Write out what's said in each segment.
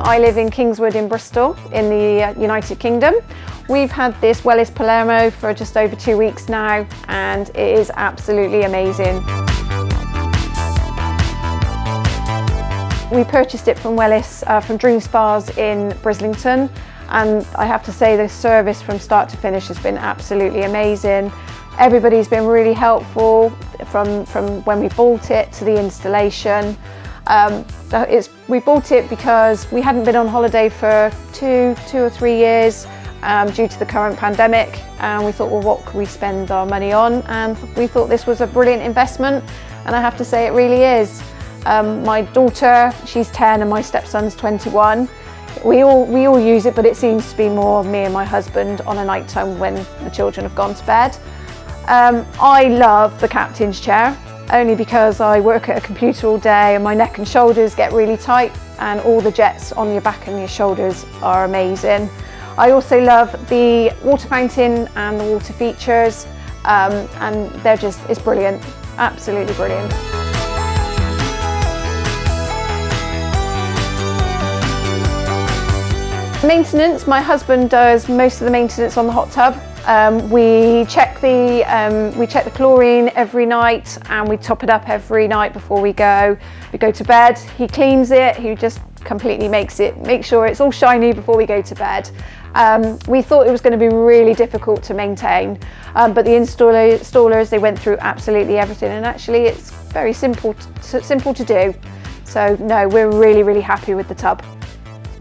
I live in Kingswood in Bristol in the United Kingdom. We've had this Wellis Palermo for just over 2 weeks now, and it is absolutely amazing. We purchased it from Wellis from Dream Spas in Brislington, and I have to say the service from start to finish has been absolutely amazing. Everybody's been really helpful from when we bought it to the installation. We bought it because we hadn't been on holiday for two or 3 years due to the current pandemic, and we thought, well, what could we spend our money on? And we thought this was a brilliant investment, and I have to say it really is. My daughter, she's 10 and my stepson's 21. We all use it, but it seems to be more me and my husband on a night time when the children have gone to bed. I love the captain's chair, only because I work at a computer all day and my neck and shoulders get really tight, and all the jets on your back and your shoulders are amazing. I also love the water fountain and the water features, and it's brilliant, absolutely brilliant. Maintenance, my husband does most of the maintenance on the hot tub. We check the chlorine every night, and we top it up every night before we go to bed. He cleans it, he just completely make sure it's all shiny before we go to bed. We thought it was going to be really difficult to maintain, but the installers, they went through absolutely everything, and actually it's very simple to do. So no, we're really happy with the tub.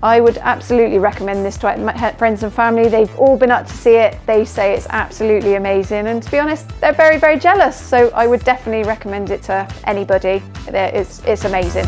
I would absolutely recommend this to my friends and family. They've all been up to see it. They say it's absolutely amazing, and to be honest, they're very jealous. So I would definitely recommend it to anybody. It's amazing.